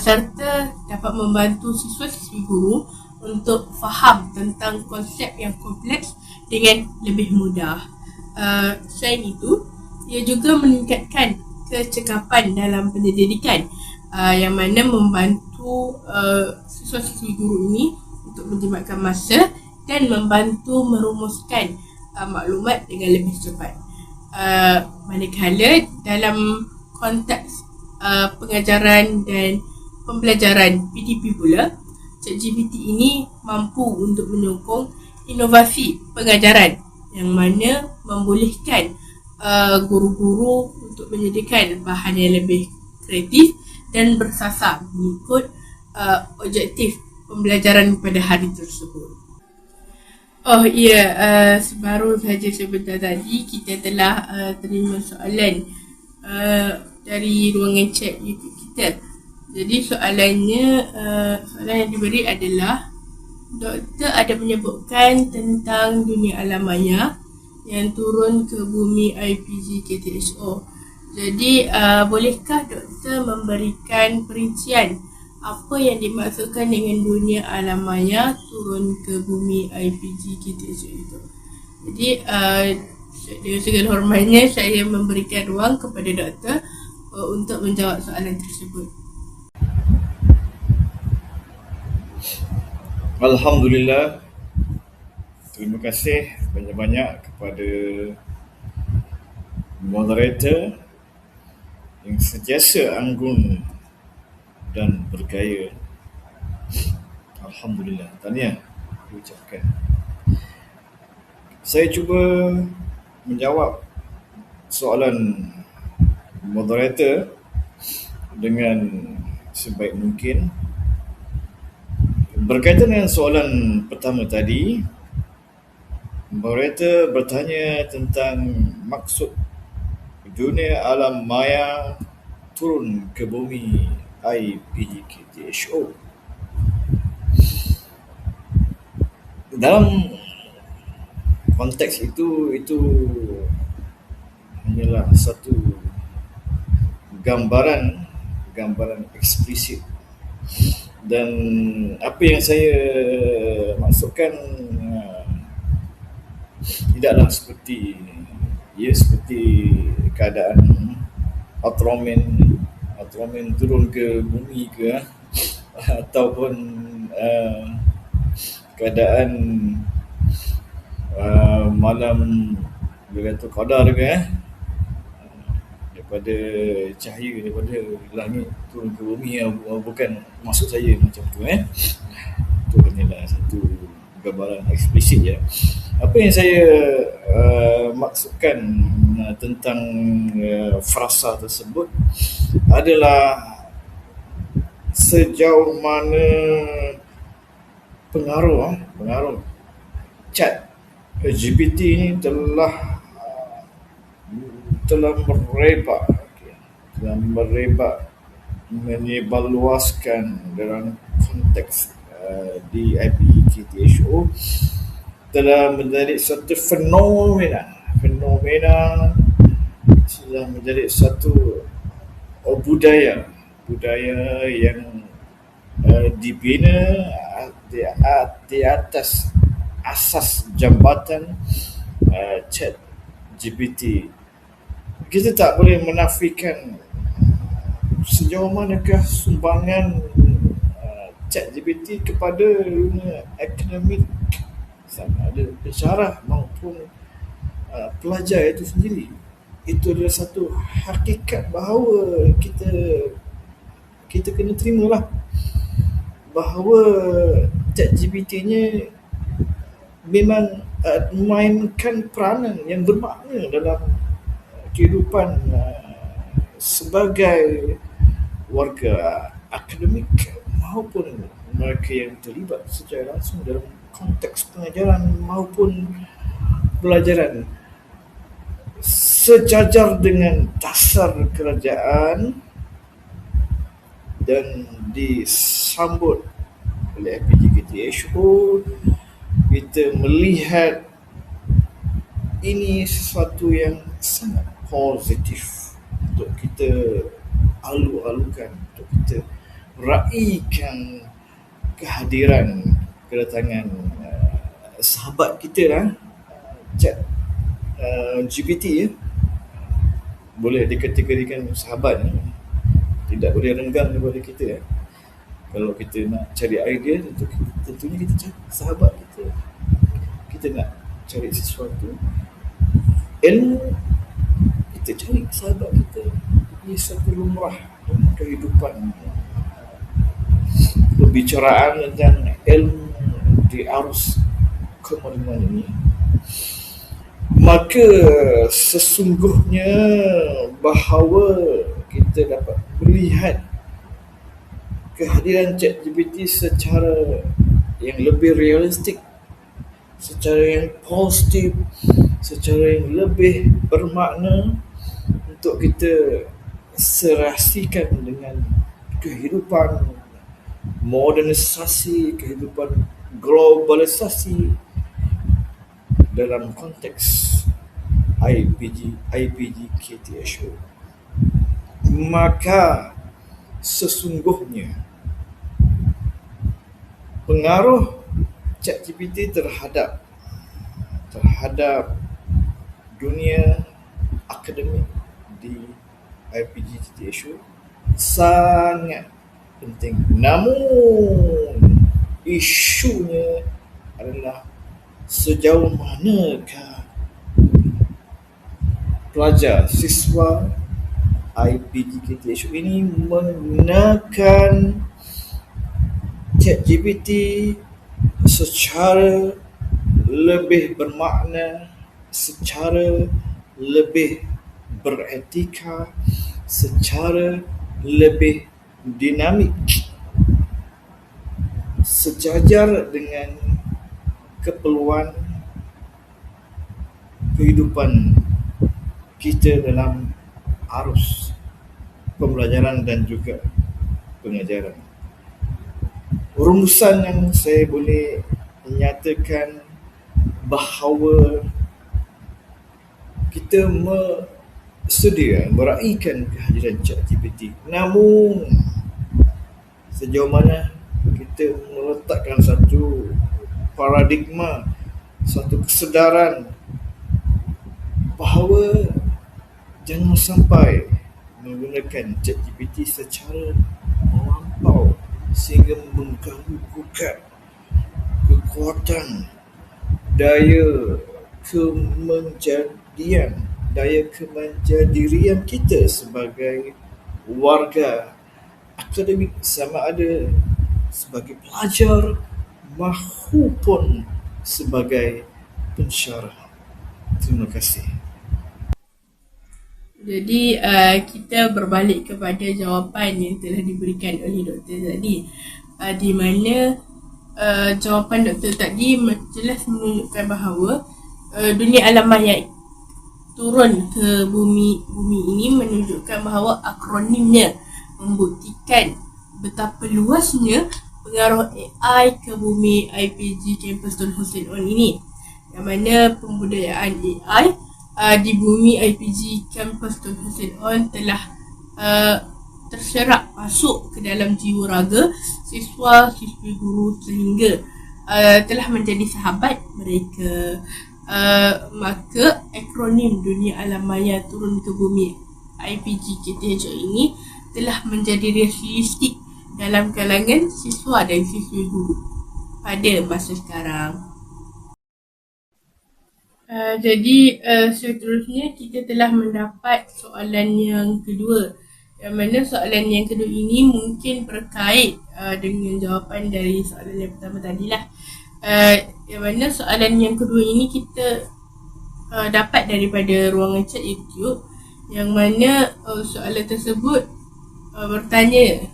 serta dapat membantu siswa-siswi guru untuk faham tentang konsep yang kompleks dengan lebih mudah. Selain itu, ia juga meningkatkan kecekapan dalam pendidikan, yang mana membantu siswa-siswi guru ini untuk menjimatkan masa dan membantu merumuskan maklumat dengan lebih cepat. Manakala dalam konteks pengajaran dan pembelajaran PDP pula, ChatGPT ini mampu untuk menyokong inovasi pengajaran yang mana membolehkan guru-guru untuk menyediakan bahan yang lebih kreatif dan bersasar mengikut objektif pembelajaran pada hari tersebut. Oh iya, sebaru saja sebentar tadi kita telah terima soalan dari ruangan chat YouTube kita, Jadi soalan yang diberi adalah, doktor ada menyebutkan tentang dunia alam maya yang turun ke bumi IPG KTHO. Jadi bolehkah doktor memberikan perincian apa yang dimaksudkan dengan dunia alam maya turun ke bumi IPG KTHO itu? Jadi dengan segala hormatnya saya memberikan ruang kepada doktor untuk menjawab soalan tersebut. Alhamdulillah. Terima kasih banyak-banyak kepada moderator yang sentiasa anggun dan bergaya. Alhamdulillah. Tahniah diucapkan. Saya cuba menjawab soalan moderator dengan sebaik mungkin. Berkaitan dengan soalan pertama tadi, moderator bertanya tentang maksud dunia alam maya turun ke bumi IPGKTHO. Dalam konteks itu hanyalah satu gambaran eksplisit, dan apa yang saya maksudkan tidaklah seperti keadaan Ultraman turun ke bumi ke, ataupun keadaan malam Lailatul Qadar ke, daripada cahaya daripada langit turun ke bumi. Bukan maksud saya macam tu. Itu hanyalah satu gambaran eksplisit ya. Apa yang saya maksudkan tentang frasa tersebut adalah sejauh mana pengaruh chat GPT ini telah merebak menyebarluaskan dalam konteks di IPGKTHO, telah menjadi satu fenomena sudah menjadi satu budaya yang dibina di atas asas jambatan chat GPT. Kita tak boleh menafikan sejauh manakah sumbangan chat GPT kepada dunia akademik, sama ada pensyarah maupun pelajar itu sendiri. Itu adalah satu hakikat bahawa kita kena terimalah bahawa chat GPT-nya memang memainkan peranan yang bermakna dalam kehidupan sebagai warga akademik maupun mereka yang terlibat secara langsung dalam konteks pengajaran maupun pelajaran, sejajar dengan dasar kerajaan dan disambut oleh IPGKTHO. Kita melihat ini sesuatu yang sangat positif untuk kita alu-alukan, untuk kita raikan kehadiran kedatangan sahabat kita lah, chat GPT ya. Boleh dikategorikan sahabat ya. Tidak boleh renggang kepada kita ya. Kalau kita nak cari idea, tentunya kita cari sahabat kita. Kita nak cari sesuatu ilmu, kita cari sahabat kita. Ini satu lumrah dalam kehidupan perbicaraan tentang ilmu di arus kemodernan ini. Maka sesungguhnya bahawa kita dapat melihat kehadiran ChatGPT secara yang lebih realistik, secara yang positif, secara yang lebih bermakna untuk kita serasikan dengan kehidupan modernisasi, kehidupan globalisasi dalam konteks IPG KTSO, maka sesungguhnya pengaruh ChatGPT terhadap dunia akademik di IPG KTSO sangat penting. Namun isunya adalah sejauh manakah pelajar, siswa IPG KTSO ini menggunakan ChatGPT secara lebih bermakna, secara lebih beretika, secara lebih dinamik, sejajar dengan keperluan kehidupan kita dalam arus pembelajaran dan juga pengajaran. Rumusan yang saya boleh nyatakan bahawa kita meraihkan kehadiran ChatGPT, namun sejauh mana kita meletakkan satu paradigma, satu kesedaran bahawa jangan sampai menggunakan ChatGPT secara melampau sehingga mengganggukan kekuatan daya kemandirian kita sebagai warga akademik, sama ada sebagai pelajar maupun sebagai pensyarah. Terima kasih. Jadi kita berbalik kepada jawapan yang telah diberikan oleh doktor tadi, di mana jawapan doktor tadi jelas menunjukkan bahawa dunia alam maya turun ke bumi ini menunjukkan bahawa akronimnya membuktikan betapa luasnya pengaruh AI ke bumi IPG Kampus Tun Hussein On ini, yang mana pembudayaan AI di bumi IPG Kampus Tun Hussein On telah terserap masuk ke dalam jiwa raga siswa-siswi guru sehingga telah menjadi sahabat mereka. Maka akronim dunia alam maya turun ke bumi IPG KTHO ini telah menjadi realistik dalam kalangan siswa dan siswi guru pada masa sekarang. Jadi seterusnya kita telah mendapat soalan yang kedua, yang mana soalan yang kedua ini mungkin berkait dengan jawapan dari soalan yang pertama tadilah. Yang mana soalan yang kedua ini kita dapat daripada ruangan chat YouTube, yang mana soalan tersebut bertanya,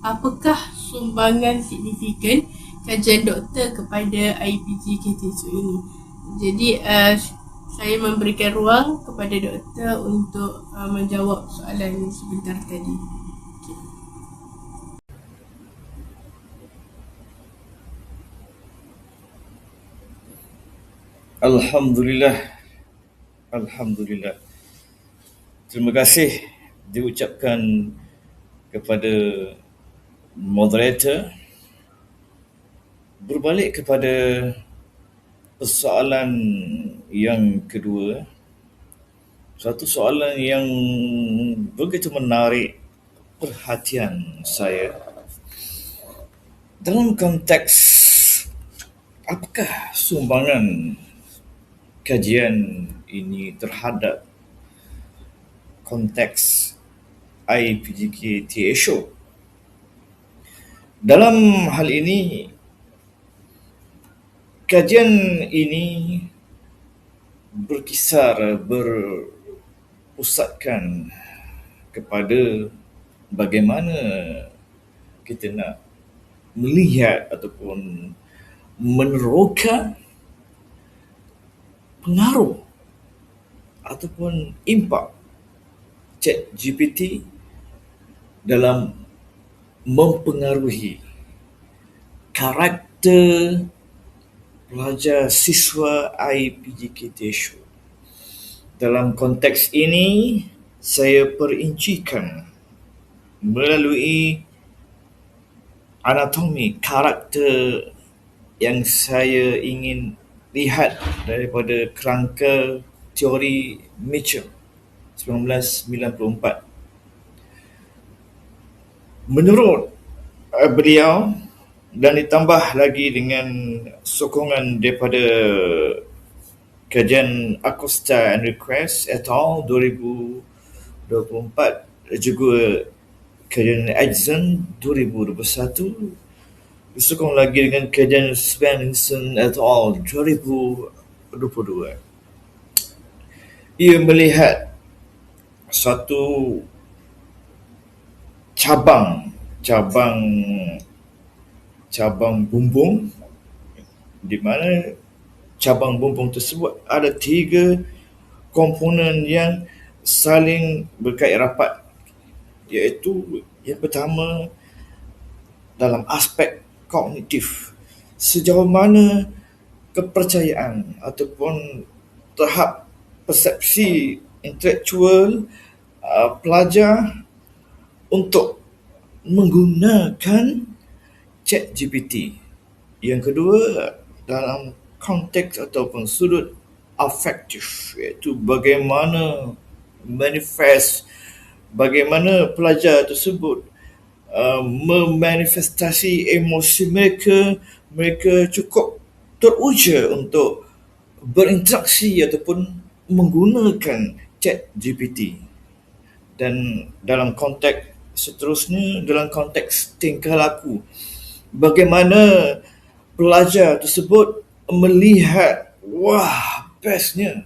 apakah sumbangan signifikan kajian doktor kepada IPG KTSO ini? Jadi saya memberikan ruang kepada doktor untuk menjawab soalan sebentar tadi. Okay. Alhamdulillah. Terima kasih diucapkan kepada moderator. Berbalik kepada persoalan yang kedua, satu soalan yang begitu menarik perhatian saya dalam konteks apakah sumbangan kajian ini terhadap konteks IPGK TSO. Dalam hal ini, kajian ini berpusatkan kepada bagaimana kita nak melihat ataupun meneroka pengaruh ataupun impak ChatGPT dalam mempengaruhi karakter pelajar siswa IPGKTSU. Dalam konteks ini, saya perincikan melalui anatomi karakter yang saya ingin lihat daripada kerangka teori Mitchell 1994. Menurut beliau, dan ditambah lagi dengan sokongan daripada kajian Acosta and Request et al. 2024, juga kajian Edson 2021, disokong lagi dengan kajian Svensson et al. 2022. Ia melihat satu cabang bumbung, di mana cabang bumbung tersebut ada 3 komponen yang saling berkait rapat, iaitu yang pertama dalam aspek kognitif, sejauh mana kepercayaan ataupun tahap persepsi intelektual pelajar untuk menggunakan ChatGPT. Yang kedua, dalam konteks ataupun sudut afektif, iaitu bagaimana bagaimana pelajar tersebut memanifestasi emosi mereka cukup teruja untuk berinteraksi ataupun menggunakan ChatGPT. Dan dalam konteks seterusnya, dalam konteks tingkah laku, bagaimana pelajar tersebut melihat, wah, bestnya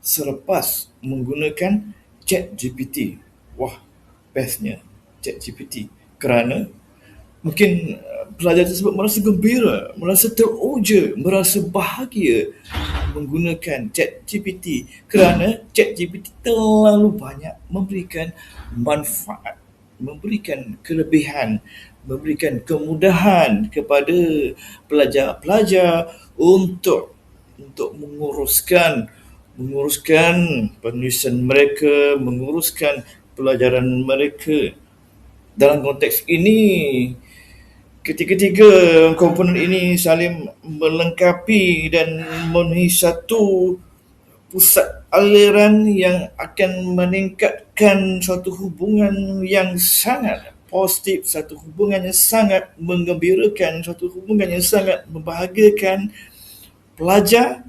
selepas menggunakan ChatGPT. Wah, bestnya ChatGPT. Kerana mungkin pelajar tersebut merasa gembira, merasa teruja, merasa bahagia menggunakan ChatGPT, kerana ChatGPT terlalu banyak memberikan manfaat, memberikan kelebihan, memberikan kemudahan kepada pelajar-pelajar untuk menguruskan penulisan mereka, menguruskan pelajaran mereka. Dalam konteks ini, ketiga-tiga komponen ini saling melengkapi dan memenuhi satu pusat aliran yang akan meningkatkan suatu hubungan yang sangat positif, satu hubungan yang sangat menggembirakan, satu hubungan yang sangat membahagiakan pelajar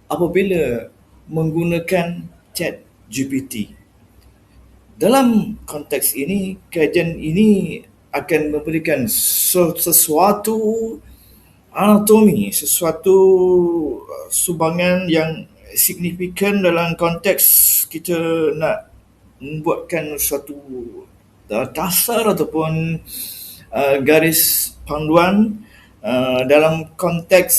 apabila menggunakan ChatGPT. Dalam konteks ini, kajian ini akan memberikan sesuatu anatomi, sesuatu sumbangan yang signifikan dalam konteks kita nak membuatkan suatu dasar ataupun garis panduan dalam konteks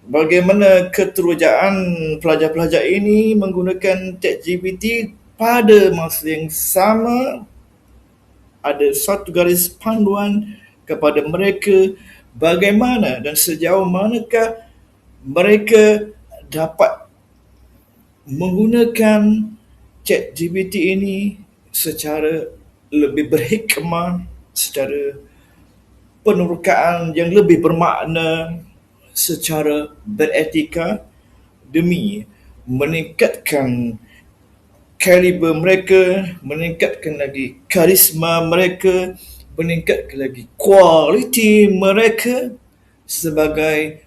bagaimana keterujaan pelajar-pelajar ini menggunakan ChatGPT. Pada masa yang sama, ada satu garis panduan kepada mereka bagaimana dan sejauh manakah mereka dapat menggunakan ChatGPT ini secara lebih berhikmah, secara penerokaan yang lebih bermakna, secara beretika, demi meningkatkan kaliber mereka, meningkatkan lagi karisma mereka, meningkatkan lagi kualiti mereka sebagai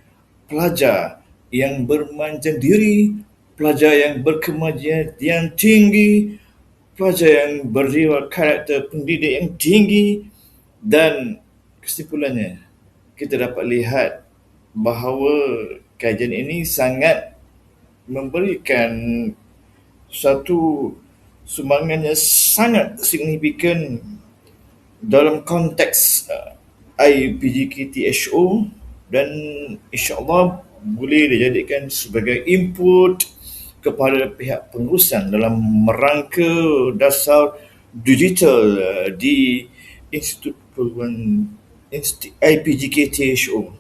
pelajar yang bermandiri, pelajar yang berkemajuan tinggi, pelajar yang berjiwa karakter pendidik yang tinggi. Dan kesimpulannya, kita dapat lihat bahawa kajian ini sangat memberikan satu sumbangan yang sangat signifikan dalam konteks IPGKTSU, dan insyaAllah boleh dijadikan sebagai input kepada pihak pengurusan dalam merangka dasar digital di Institut program IPGKTHO.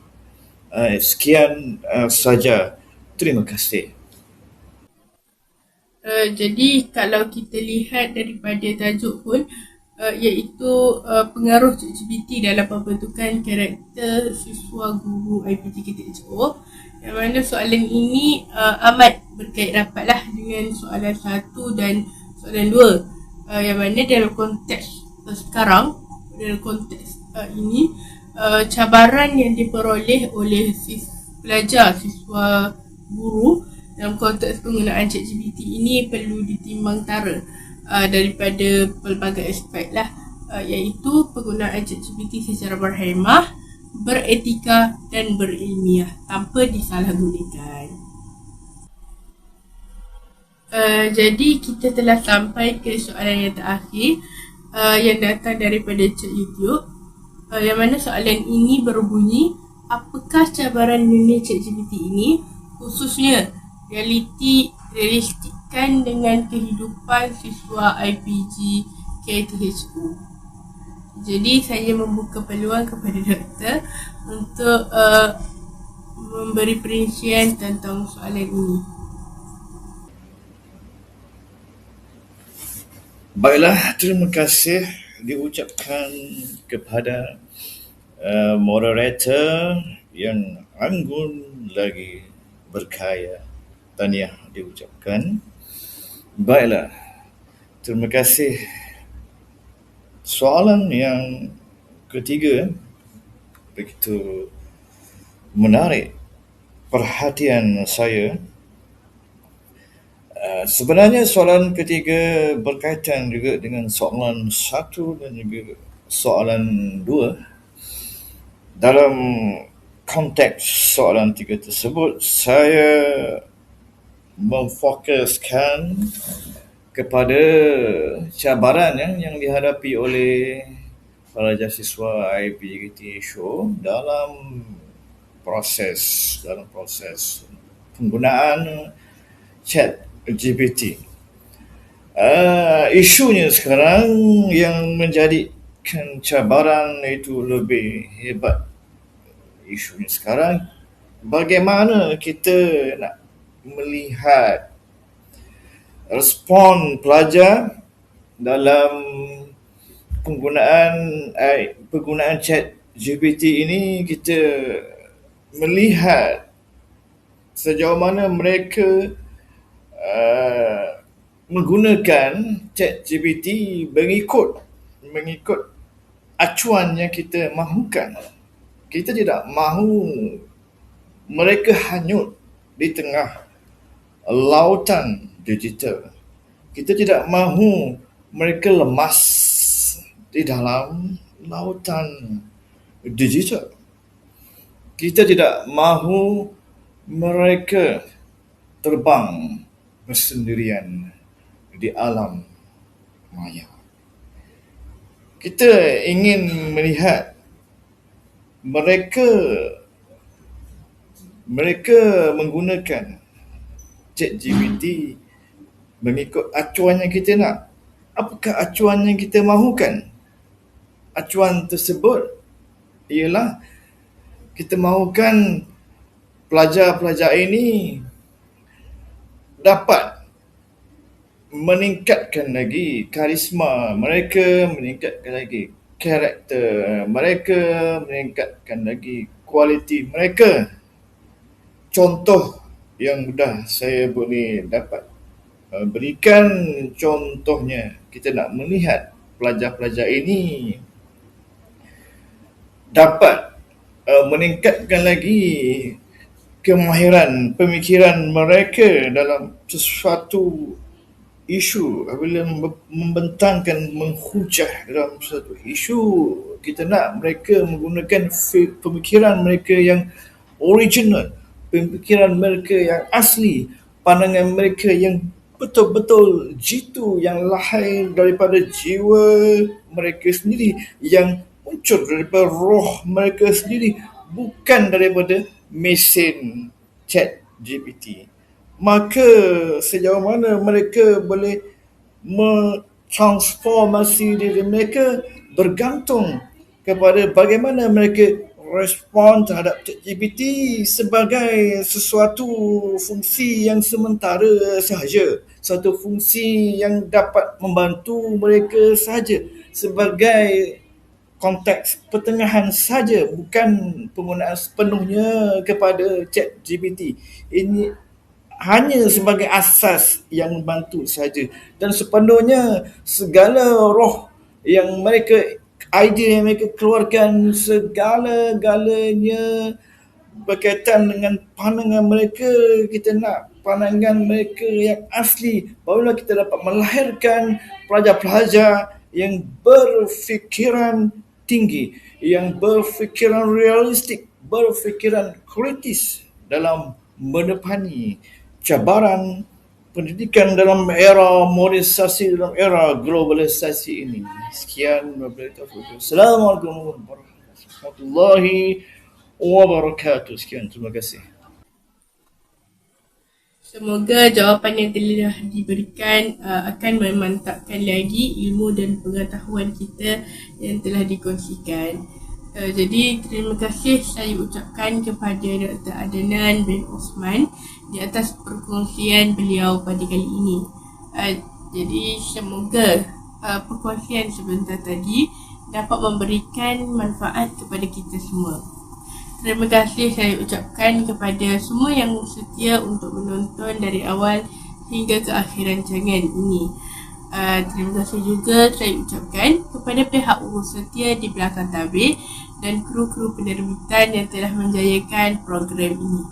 Sekian saja. Terima kasih. Jadi kalau kita lihat daripada tajuk pun, iaitu pengaruh ChatGPT dalam pembentukan karakter siswa guru IPTKTHO, yang mana soalan ini amat berkait rapatlah dengan soalan 1 dan soalan 2, yang mana dalam konteks sekarang, dalam konteks ini, cabaran yang diperoleh oleh pelajar, siswa guru dalam konteks penggunaan ChatGPT ini perlu ditimbang tara daripada pelbagai aspek lah, iaitu penggunaan ChatGPT secara berhemah, beretika dan berilmiah tanpa disalahgunakan. Jadi kita telah sampai ke soalan yang terakhir, yang datang daripada Chat YouTube, yang mana soalan ini berbunyi, apakah cabaran dunia ChatGPT ini khususnya realistikkan dengan kehidupan siswa IPG KTHO? Jadi saya membuka peluang kepada doktor untuk memberi perincian tentang soalan ini. Baiklah, terima kasih diucapkan kepada moderator yang anggun lagi berkaya. Tahniah diucapkan. Baiklah, terima kasih. Soalan yang ketiga begitu menarik perhatian saya. Sebenarnya soalan ketiga berkaitan juga dengan soalan 1 dan juga soalan 2. Dalam konteks soalan 3 tersebut, saya memfokuskan kepada cabaran yang dihadapi oleh pelajar siswa IPGKTHO dalam proses penggunaan ChatGPT. Isunya sekarang yang menjadikan cabaran itu lebih hebat. Isunya sekarang, bagaimana kita nak melihat respon pelajar dalam penggunaan ChatGPT ini. Kita melihat sejauh mana mereka menggunakan ChatGPT mengikut acuan yang kita mahukan. Kita tidak mahu mereka hanyut di tengah lautan digital. Kita tidak mahu mereka lemas di dalam lautan digital. Kita tidak mahu mereka terbang bersendirian di alam maya. Kita ingin melihat mereka menggunakan ChatGPT mengikut acuan yang kita nak. Apakah acuan yang kita mahukan? Acuan tersebut ialah kita mahukan pelajar-pelajar ini dapat meningkatkan lagi karisma mereka, meningkatkan lagi karakter mereka, meningkatkan lagi kualiti mereka. Contoh yang mudah saya boleh dapat berikan contohnya, kita nak melihat pelajar-pelajar ini dapat meningkatkan lagi kemahiran pemikiran mereka dalam sesuatu isu. Apabila membentangkan, menghujah dalam sesuatu isu, kita nak mereka menggunakan pemikiran mereka yang original, pemikiran mereka yang asli, pandangan mereka yang betul-betul jitu, yang lahir daripada jiwa mereka sendiri, yang muncul daripada roh mereka sendiri, bukan daripada mesin ChatGPT. Maka sejauh mana mereka boleh mentransformasi diri mereka bergantung kepada bagaimana mereka respon terhadap ChatGPT sebagai sesuatu fungsi yang sementara sahaja, suatu fungsi yang dapat membantu mereka sahaja, sebagai konteks pertengahan saja, bukan penggunaan sepenuhnya kepada ChatGPT. Ini hanya sebagai asas yang membantu saja, dan sepenuhnya segala roh yang mereka, idea yang mereka keluarkan, segala-galanya berkaitan dengan pandangan mereka. Kita nak pandangan mereka yang asli, barulah kita dapat melahirkan pelajar-pelajar yang berfikiran tinggi, yang berfikiran realistik, berfikiran kritis dalam menepani cabaran pendidikan dalam era modernisasi, dalam era globalisasi ini. Sekian, Assalamualaikum warahmatullahi wabarakatuh. Sekian, terima kasih. Semoga jawapan yang telah diberikan akan memantapkan lagi ilmu dan pengetahuan kita yang telah dikongsikan. Jadi terima kasih saya ucapkan kepada Dr. Adnan bin Osman di atas perkongsian beliau pada kali ini. Jadi semoga perkongsian sebentar tadi dapat memberikan manfaat kepada kita semua. Terima kasih saya ucapkan kepada semua yang setia untuk menonton dari awal hingga ke akhir rancangan ini. Terima kasih juga saya ucapkan kepada pihak urus setia di belakang tabir dan kru-kru penerbitan yang telah menjayakan program ini.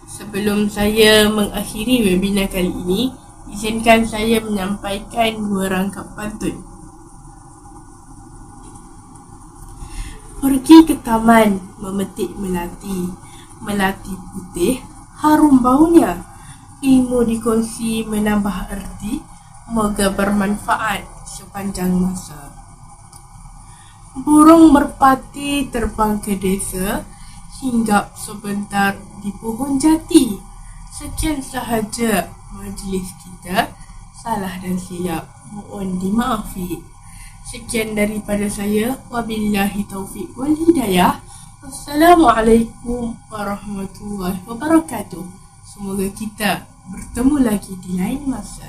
Sebelum saya mengakhiri webinar kali ini, izinkan saya menyampaikan dua rangkap pantun. Pergi ke taman memetik melati, melati putih harum baunya. Ilmu dikongsi menambah erti, moga bermanfaat sepanjang masa. Burung merpati terbang ke desa, hinggap sebentar di pohon jati. Sekian sahaja majlis kita, salah dan silap mohon dimaafi. Sekian daripada saya, wabillahi taufiq wal hidayah. Wassalamualaikum warahmatullahi wabarakatuh. Semoga kita bertemu lagi di lain masa.